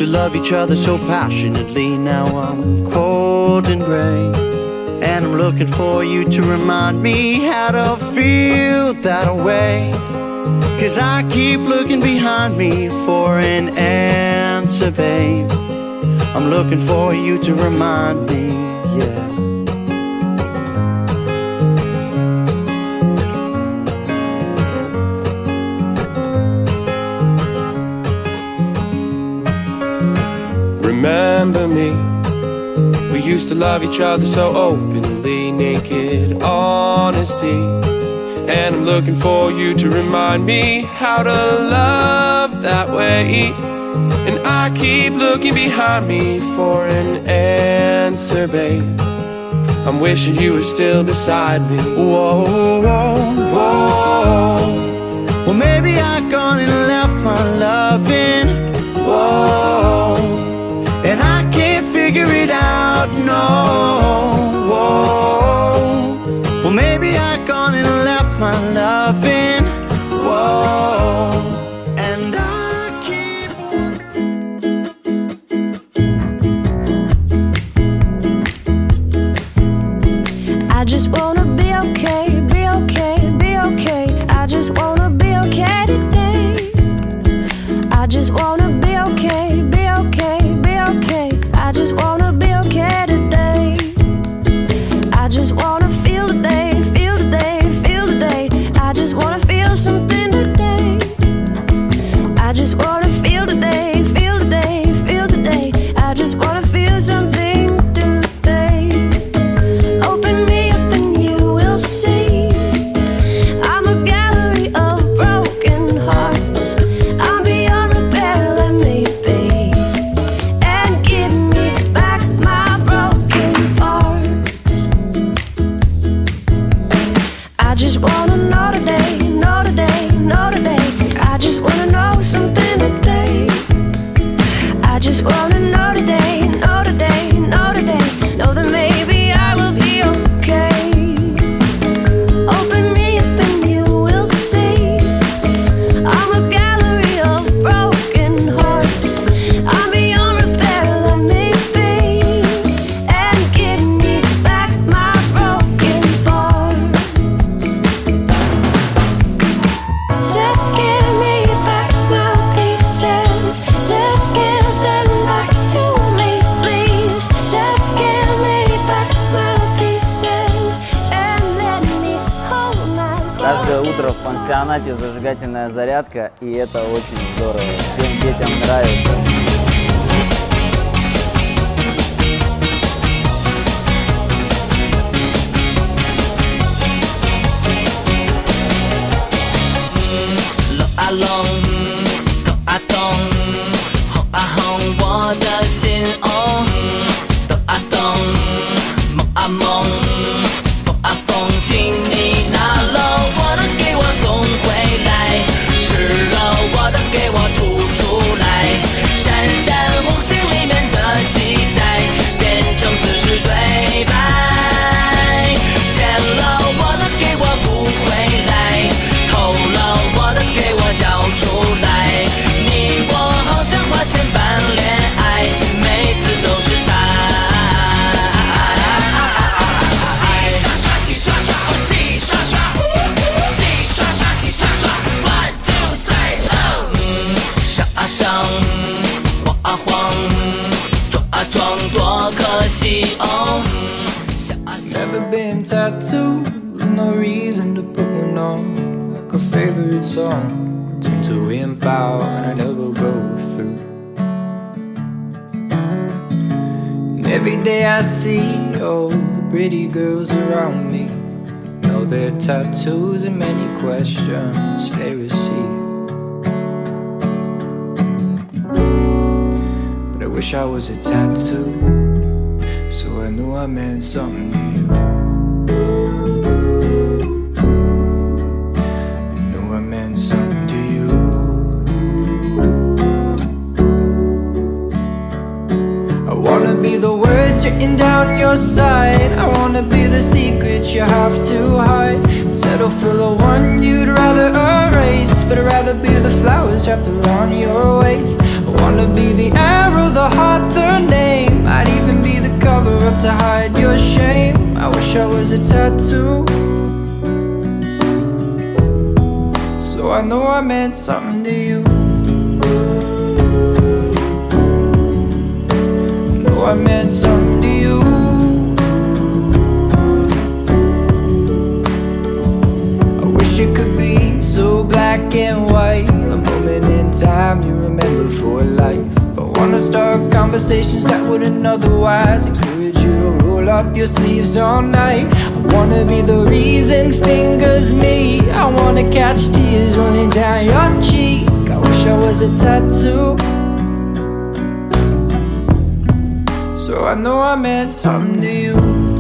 to love each other so passionately. Now I'm cold and gray, and I'm looking for you to remind me how to feel that way. 'Cause I keep looking behind me for an answer, babe. I'm looking for you to remind me, yeah. Remember me, we used to love each other so openly, naked honesty. And I'm looking for you to remind me how to love that way. And I keep looking behind me for an answer, babe. I'm wishing you were still beside me. Whoa, whoa, whoa. Well, maybe I gone and left my loving. Whoa, and I can't figure it out, no. Whoa, well, maybe I gone and left my loving. Whoa, and I keep I just wanna be okay, be okay, be okay. I just wanna be okay today. I just wanna be okay, be okay, be okay. I just wanna be okay today. I just wanna feel today, feel today, feel today. I just wanna feel something today. I just wanna feel today, feel today, feel today. I just wanna feel something today. Open me up and you will see I'm a gallery of broken hearts. I'm beyond repair, let me be, and give me back my broken parts. I just wanna know today, know today, know today. I just wanna know something today. I just wanna know today, know today, know today. Know that maybe I will be okay. Open me up and you will see I'm a gallery of broken hearts. I'm beyond repair, let me be, and give me back my broken parts. Just give me back my pieces. Just give them back to me, please. Just give me back my pieces and let me hold my Каждое утро в пансионате зажигательная зарядка, и это очень здорово. Всем детям нравится.路啊龙，头啊痛，红啊红，我的心哦，抖啊动，梦啊梦，风啊风，请你拿了我的给我送回来，吃了我的给我吐出来，闪闪红星里面的记载变成此时对白，欠了我的给我补回来，偷了我的给我交出来，你我好像花钱办恋爱，每次都是猜。洗刷刷，洗刷刷，哦，洗刷刷，洗刷刷，洗刷刷，1 2 3 oh。伤啊伤，慌啊慌，撞啊撞，多可惜哦。想啊想。 Never been tattooed, no reason to put one on. Like a favorite song, I tend to imp out and I never go through. And every day I see all the pretty girls around me, know their tattoos and many questions they receive. But I wish I was a tattoo, so I knew I meant something to you. I knew I meant something to you. I wanna be the words written down your side. I wanna be the secrets you have to hide. I'd settle for the one you'd rather erase, but I'd rather be the flowers wrapped around your waist. I wanna be the arrow hide your shame. I wish I was a tattoo, so I know I meant something to you. I know I meant something to you. I wish it could be so black and white, a moment in time you remember for life. I wanna start conversations that wouldn't otherwise encourage you to roll up your sleeves all night. I wanna be the reason fingers meet. I wanna catch tears running down your cheek. I wish I was a tattoo, so I know I meant something to you.